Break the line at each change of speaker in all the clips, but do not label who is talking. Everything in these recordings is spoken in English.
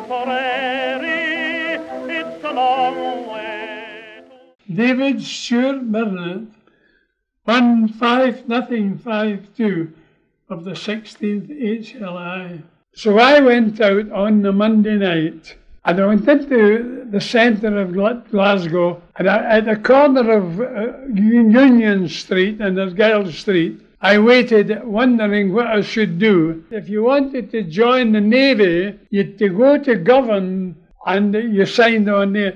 It's a long way. David Stewart Burnett, 15052 of the 16th HLI. So I went out on the Monday night, and I went into the centre of Glasgow, and at the corner of Union Street and Argyle Street, I waited wondering what I should do. If you wanted to join the Navy, you had to go to Govan and you signed on there.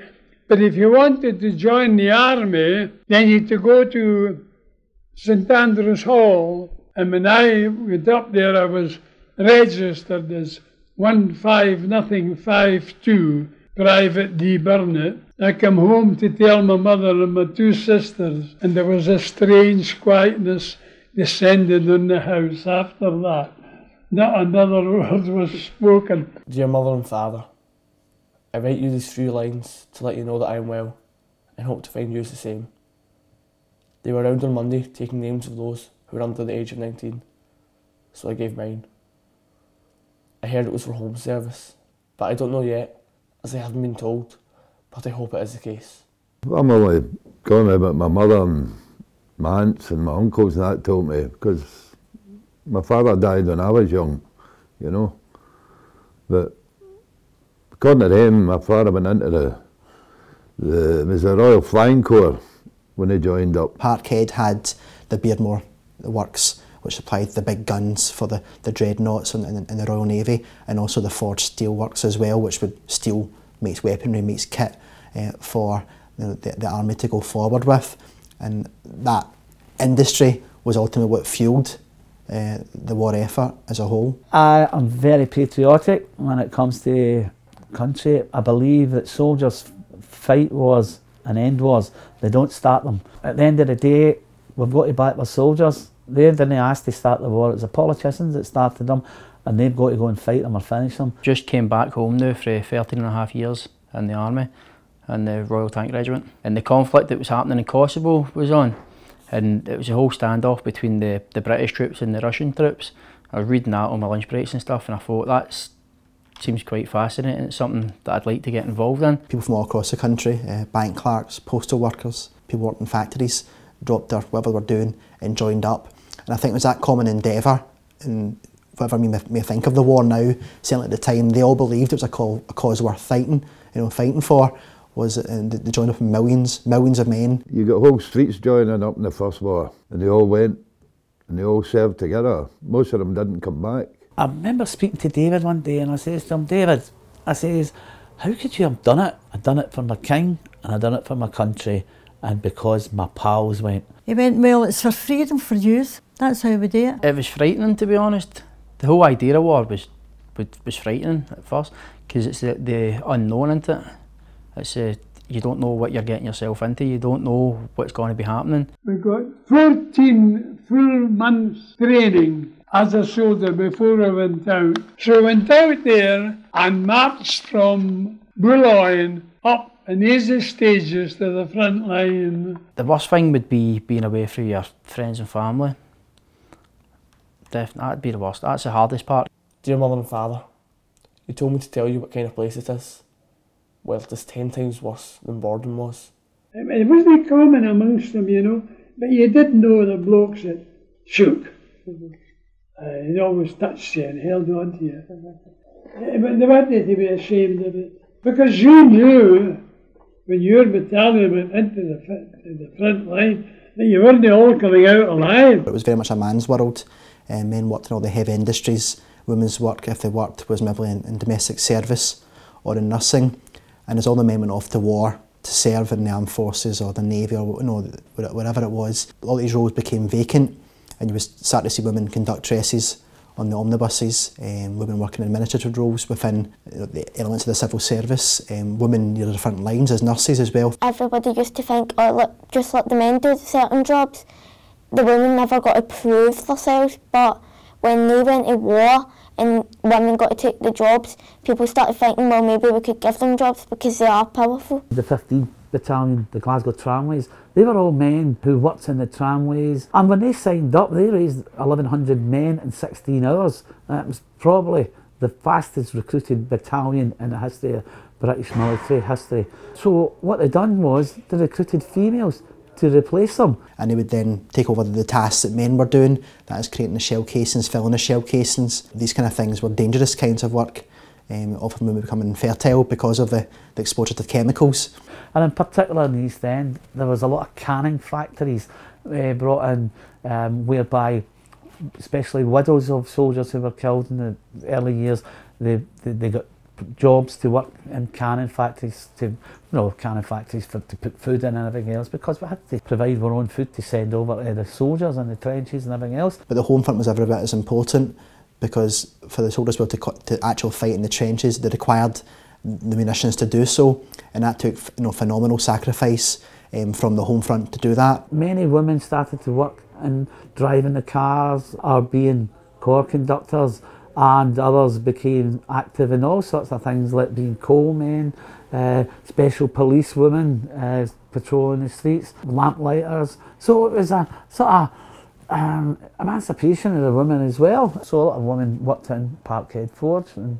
But if you wanted to join the Army, then you had to go to St Andrew's Hall. And when I went up there, I was registered as 15052, Private D. Burnett. I come home to tell my mother and my two sisters, and there was a strange quietness descended on the house after that. Not another word was spoken.
Dear Mother and Father, I write you these few lines to let you know that I am well, and hope to find you the same. They were around on Monday taking names of those who were under the age of 19, so I gave mine. I heard it was for home service, but I don't know yet, as I haven't been told, but I hope it is the case.
I'm only going about my mother and my aunts and my uncles and that told me, because my father died when I was young, you know. But according to them, my father went into it was the Royal Flying Corps when he joined up.
Parkhead had the Beardmore Works, which supplied the big guns for the dreadnoughts in the Royal Navy, and also the forged steel works as well, which would steel makes weaponry, makes kit for the army to go forward with. And that industry was ultimately what fuelled the war effort as a whole.
I am very patriotic when it comes to country. I believe that soldiers fight wars and end wars. They don't start them. At the end of the day, we've got to back our soldiers. They didn't ask to start the war. It was the politicians that started them, and they've got to go and fight them or finish them.
Just came back home now for 13 and a half years in the army and the Royal Tank Regiment. And the conflict that was happening in Kosovo was on, and it was a whole standoff between the British troops and the Russian troops. I was reading that on my lunch breaks and stuff, and I thought that seems quite fascinating. It's something that I'd like to get involved in. People
from all across the country, bank clerks, postal workers, people working in factories, dropped their whatever they were doing and joined up. And I think it was that common endeavour, and whatever we may think of the war now, certainly at the time, they all believed it was a cause worth fighting, fighting for, was they joined up in millions of men.
You got whole streets joining up in the First War, and they all went, and they all served together. Most of them didn't come back.
I remember speaking to David one day, and I says to him, David, I says, how could you have done it? I'd done it for my king, and I'd done it for my country, and because my pals went.
He went, well, it's for freedom for youth. That's how we do it.
It was frightening, to be honest. The whole idea of war was frightening at first, because it's the unknown into it. It's you don't know what you're getting yourself into. You don't know what's going to be happening.
We got 14 full months training as a soldier before I went out. So I went out there and marched from Boulogne up in easy stages to the front line.
The worst thing would be being away from your friends and family. Definitely, that'd be the worst. That's the hardest part.
Dear Mother and Father, you told me to tell you what kind of place it is. Well, it is 10 times worse than Borden was.
It wasn't common amongst them, but you did know the blokes that shook. They always touched you and held on to you. But they wanted to be ashamed of it. Because you knew, when your battalion went into the front line, that you weren't all coming out alive.
It was very much a man's world. Men worked in all the heavy industries. Women's work, if they worked, was maybe in domestic service or in nursing. And as all the men went off to war to serve in the armed forces or the navy or whatever it was, all these roles became vacant, and you would start to see women conduct dresses on the omnibuses, women working in administrative roles within the elements of the civil service, women near the front lines as nurses as well.
Everybody used to think, oh look, just let the men do certain jobs. The women never got to prove themselves, but when they went to war and women got to take the jobs, people started thinking, well, maybe we could give them jobs because they are powerful.
The 15th Battalion, the Glasgow Tramways, they were all men who worked in the tramways, and when they signed up, they raised 1,100 men in 16 hours. That was probably the fastest recruited battalion in the history of British military history. So what they done was they recruited females to replace them.
And they would then take over the tasks that men were doing, that is creating the shell casings, filling the shell casings. These kind of things were dangerous kinds of work. Often women becoming infertile because of the exposure to chemicals.
And in particular in the East End, there was a lot of canning factories brought in, whereby especially widows of soldiers who were killed in the early years, they got jobs to work in canning factories, to put food in and everything else, because we had to provide our own food to send over to the soldiers in the trenches and everything else.
But the home front was every bit as important, because for the soldiers to actually fight in the trenches, they required the munitions to do so, and that took phenomenal sacrifice from the home front to do that.
Many women started to work in driving the cars or being corps conductors, and others became active in all sorts of things like being coalmen, special police women patrolling the streets, lamplighters. So it was a sort of emancipation of the women as well. So a lot of women worked in Parkhead Forge and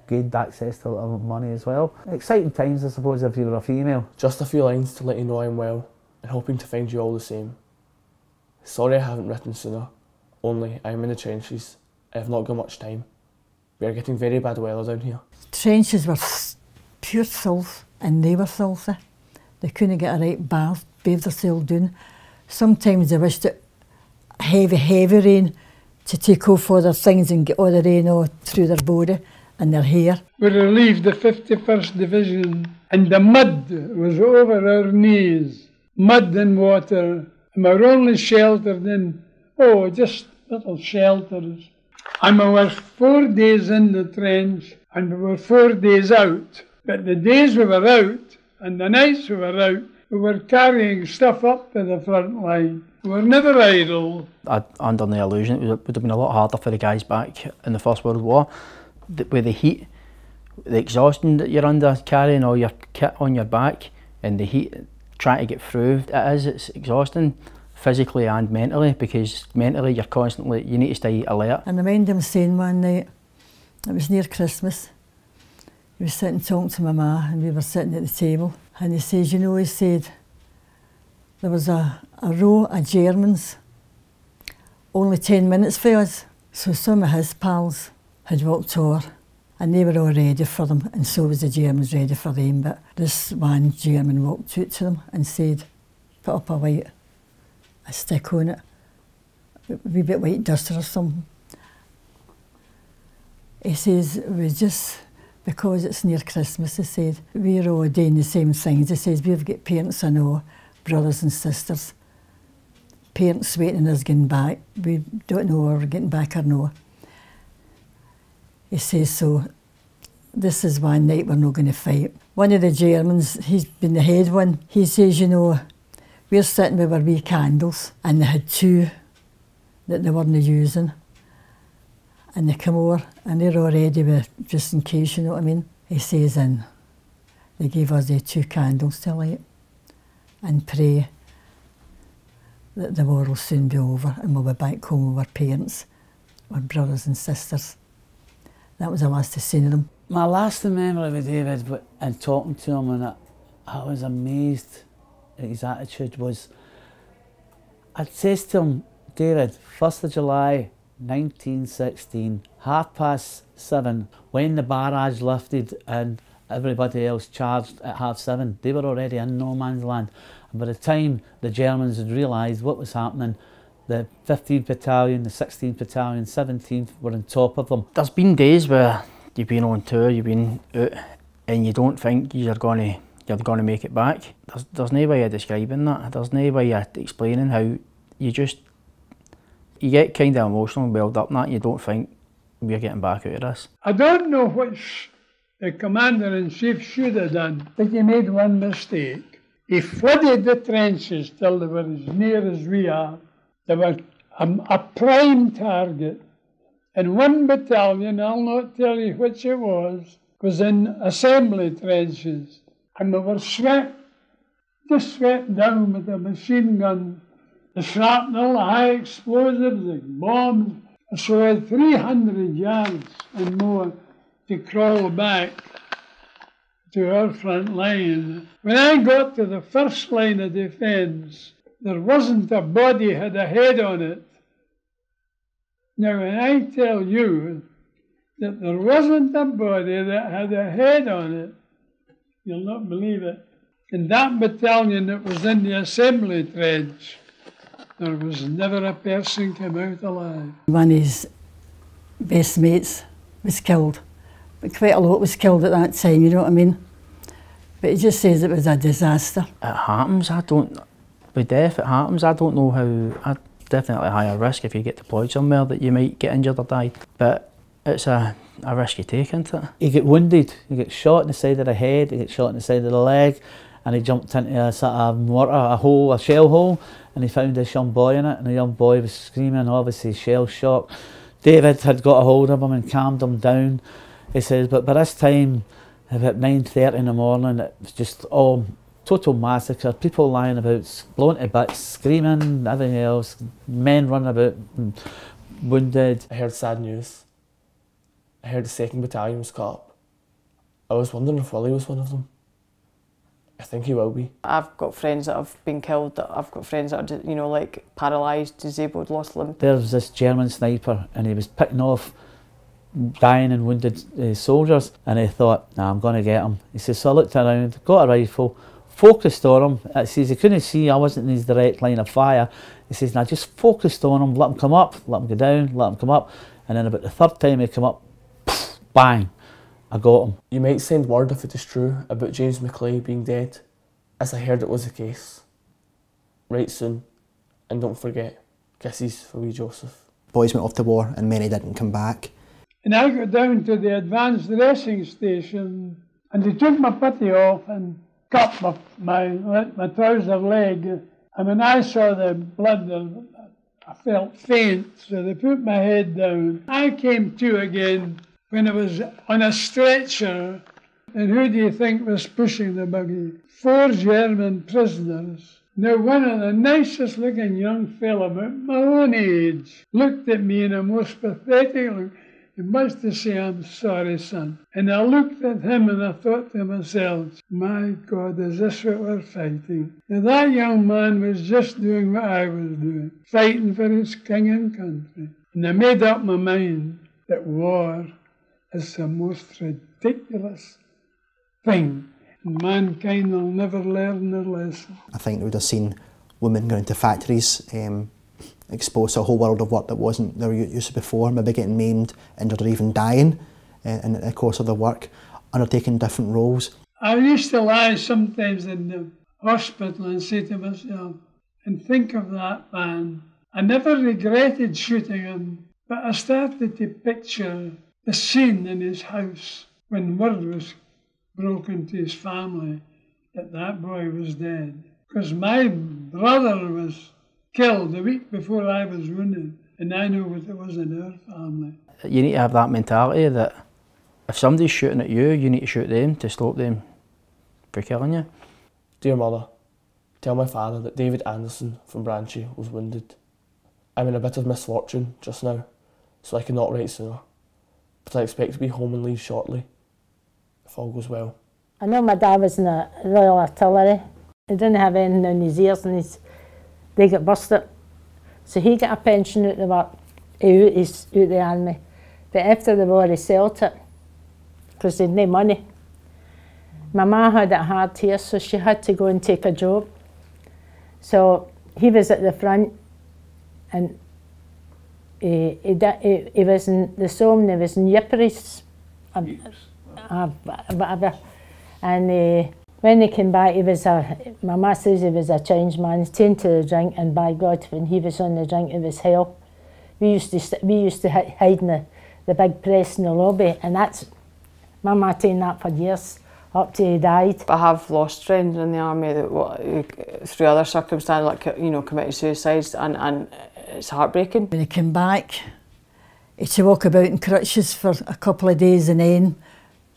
gained access to a lot of money as well. Exciting times, I suppose, if you were a female.
Just a few lines to let you know I'm well and hoping to find you all the same. Sorry I haven't written sooner, only I'm in the trenches. I have not got much time. We are getting very bad weather down here.
Trenches were pure filth, and they were filthy. They couldn't get a right bath, bathe themselves down. Sometimes they wished it heavy rain to take off all their things and get all the rain all through their body and their hair.
We relieved the 51st Division, and the mud was over our knees. Mud and water, and we were only sheltered in, just little shelters. And we were 4 days in the trench, and we were 4 days out. But the days we were out, and the nights we were out, we were carrying stuff up to the front line. We were never idle.
Under the illusion it would have been a lot harder for the guys back in the First World War. With the heat, the exhaustion that you're under, carrying all your kit on your back, and the heat, trying to get through, it's exhausting. Physically and mentally, because mentally you need to stay alert.
And I remember him saying one night, it was near Christmas, he was sitting talking to my ma, and we were sitting at the table, and he says, he said, there was a row of Germans, only 10 minutes for us. So some of his pals had walked over, and they were all ready for them, and so was the Germans ready for them. But this one German walked out to them and said, put up a stick on it, a wee bit white duster or something. He says, it was just because it's near Christmas, he said, we're all doing the same things. He says, we've got parents I know, brothers and sisters, parents waiting on us getting back. We don't know whether we're getting back or no. He says, so this is one night we're not going to fight. One of the Germans, he's been the head one, he says, we're sitting with our wee candles, and they had 2 that they weren't using. And they come over, and they're all ready with, just in case, you know what I mean? He says, and they gave us the 2 candles to light and pray that the war will soon be over and we'll be back home with our parents, our brothers and sisters. That was the last I seen of them.
My last memory with David and talking to him, and I was amazed at his attitude, was I'd says to him, David, 1st of July 1916, 7:30, when the barrage lifted and everybody else charged at 7:30, they were already in no man's land. And by the time the Germans had realised what was happening, the 15th Battalion, the 16th Battalion, 17th were on top of them.
There's been days where you've been on tour, you've been out, and you don't think you're going to make it back. There's no way of describing that. There's no way of explaining how you get kind of emotional and welled up in that. You don't think we're getting back out of this.
I don't know which the Commander-in-Chief should have done, but he made one mistake. He flooded the trenches till they were as near as we are. They were a prime target. And one battalion, I'll not tell you which it was in assembly trenches. And we were swept down with the machine gun, the shrapnel, the high explosives, the bombs. So I had 300 yards and more to crawl back to our front line. When I got to the first line of defence, there wasn't a body had a head on it. Now, when I tell you that there wasn't a body that had a head on it, you'll not believe it. In that battalion that was in the assembly trench, there was never a person come out alive.
One of his best mates was killed, but quite a lot was killed at that time, you know what I mean? But he just says it was a disaster.
It happens, with death it happens, I don't know how, definitely a higher risk if you get deployed somewhere that you might get injured or die, but it's a risk you take, isn't it?
He get wounded, he gets shot in the side of the head, he gets shot in the side of the leg, and he jumped into a sort of mortar, a shell hole, and he found this young boy in it, and the young boy was screaming, obviously shell shock. David had got a hold of him and calmed him down. He says, but by this time, about 9:30 in the morning, it was just all total massacre, people lying about, blown to bits, screaming, everything else, men running about, wounded.
I heard sad news. I heard the 2nd Battalion was cut up. I was wondering if Willie was one of them. I think he will be.
I've got friends that have been killed, I've got friends that are, you know, like paralysed, disabled, lost limb.
There was this German sniper and he was picking off dying and wounded soldiers, and he thought, nah, I'm going to get him. He says, so I looked around, got a rifle, focused on him. He says he couldn't see, I wasn't in his direct line of fire. He says, now just focused on him, let him come up, let him go down, let him come up, and then about the 3rd time he come up, poof, bang, I got him.
You might send word if it is true about James McClay being dead, as I heard it was the case. Right soon, and don't forget, kisses for wee Joseph.
Boys went off to war and many didn't come back.
And I got down to the advanced dressing station, and they took my putty off and cut my trouser leg. And when I saw the blood, I felt faint, so they put my head down. I came to again when I was on a stretcher, and who do you think was pushing the buggy? 4 German prisoners. Now, one of the nicest looking young fellow, about my own age, looked at me in a most pathetic look. He must have said, I'm sorry, son. And I looked at him and I thought to myself, my God, is this what we're fighting? Now that young man was just doing what I was doing, fighting for his king and country. And I made up my mind that war is the most ridiculous thing. Mankind will never learn their lesson.
I think we would have seen women going into factories, exposed to a whole world of work that wasn't they were used to before, maybe getting maimed, injured or even dying in the course of their work, undertaking different roles.
I used to lie sometimes in the hospital and say to myself, and think of that man. I never regretted shooting him, but I started to picture the scene in his house when word was broken to his family that that boy was dead. Because my brother was killed the week before I was wounded, and I know what it was in our family.
You need to have that mentality that if somebody's shooting at you, you need to shoot them to stop them from killing you.
Dear Mother, tell my father that David Anderson from Branchy was wounded. I'm in a bit of misfortune just now, so I cannot write sooner, but I expect to be home and leave shortly, if all goes well.
I know my dad was in the Royal Artillery. He didn't have anything in his ears and they got busted. So he got a pension out the work, out the army. But after the war he sold it, because they had no money. My ma had it hard here, so she had to go and take a job. So he was at the front, and he was in the Somme, he was in Ypres, whatever. And when he came back, my ma says he was a changed man. He's taken to the drink, and by God, when he was on the drink, it was hell. We used to hide in the big press in the lobby, and that's, my ma taken that for years, up till he died.
I have lost friends in the army that, through other circumstances, like, you know, committed suicides, and it's heartbreaking.
When he came back, he had to walk about in crutches for a couple of days and then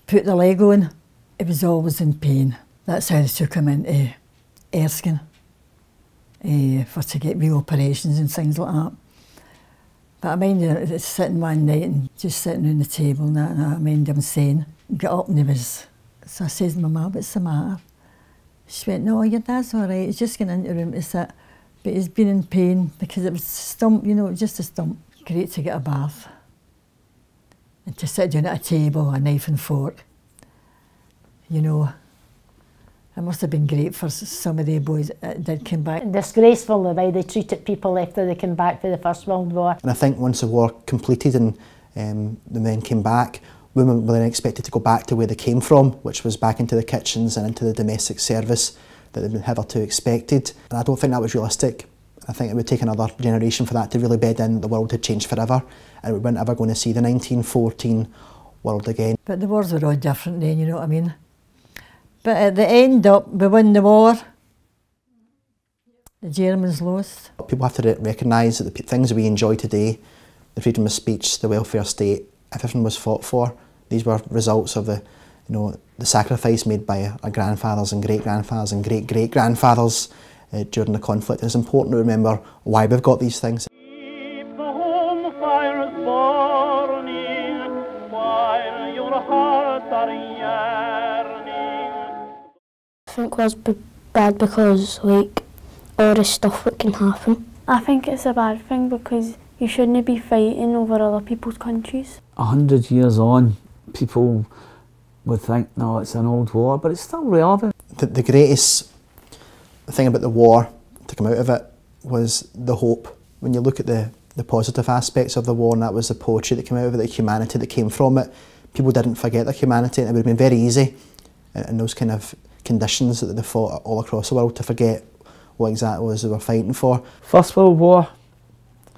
put the leg on. He was always in pain. That's how they took him into Erskine for to get wee operations and things like that. But I mind sitting one night and just sitting around the table and that, and I mind him saying, get up, and he was, so I says to my mum, what's the matter? She went, no, your dad's all right, he's just going into the room to sit, but he's been in pain because it was a stump, you know, just a stump. Great to get a bath and to sit down at a table, a knife and fork, you know. It must have been great for some of the boys that did come back.
Disgraceful the way they treated people after they came back from the First World War.
And I think once the war completed and the men came back, women were then expected to go back to where they came from, which was back into the kitchens and into the domestic service that they'd been hitherto expected. And I don't think that was realistic. I think it would take another generation for that to really bed in. The world had changed forever and we weren't ever going to see the 1914 world again.
But the wars were all different then, you know what I mean? But at the end up, we won the war. The Germans lost.
People have to recognise that the things that we enjoy today, the freedom of speech, the welfare state, everything was fought for. These were results of the, you know, the sacrifice made by our grandfathers and great-grandfathers and great-great-grandfathers during the conflict. It's important to remember why we've got these things.
Keep the home fires burning while your hearts are yearning.
I think war's bad because, like, all the stuff that can happen.
I think it's a bad thing because you shouldn't be fighting over other people's countries.
100 years on, people would think, no, it's an old war, but it's still relevant.
The greatest thing about the war, to come out of it, was the hope. When you look at the positive aspects of the war, and that was the poetry that came out of it, the humanity that came from it, people didn't forget their humanity, and it would have been very easy in those kind of conditions that they fought all across the world to forget what exactly it was they were fighting for.
First World War,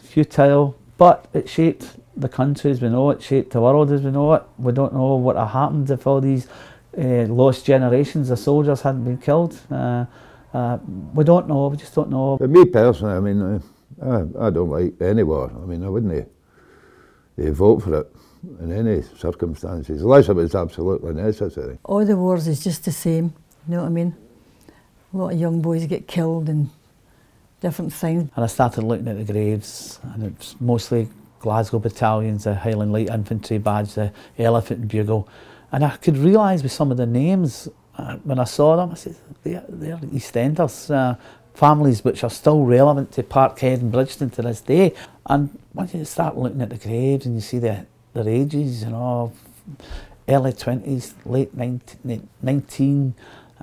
futile, but it shaped the country as we know it, shaped the world as we know it. We don't know what had happened if all these lost generations of soldiers hadn't been killed. We don't know, we just don't know.
For me personally, I mean, I don't like any war. I mean, I wouldn't vote for it in any circumstances, unless it was absolutely necessary.
All the wars is just the same, you know what I mean? A lot of young boys get killed and different things.
And I started looking at the graves, and it was mostly Glasgow battalions, the Highland Light Infantry badge, the Elephant and Bugle. And I could realise with some of the names, when I saw them, I said, they're EastEnders, families which are still relevant to Parkhead and Bridgeton to this day. And once you start looking at the graves and you see their ages, you know, early 20s, late 19,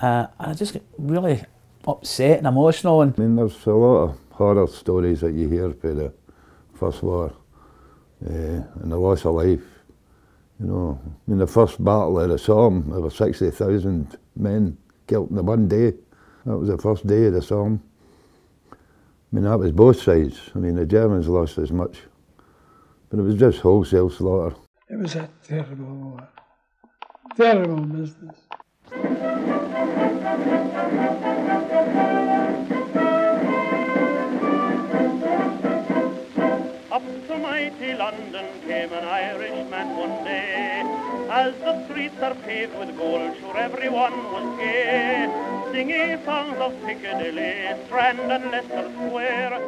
I just get really upset and emotional. And
I mean, there's a lot of horror stories that you hear for the First War and the loss of life. You know, in the first battle of the Somme, there were 60,000 men killed in the one day. That was the first day of the Somme. I mean, that was both sides. I mean, the Germans lost as much, but it was just wholesale slaughter.
It was a terrible business.
Up to mighty London came an Irishman one day. As the streets are paved with gold, sure everyone was gay, singing songs of Piccadilly, Strand and Leicester Square.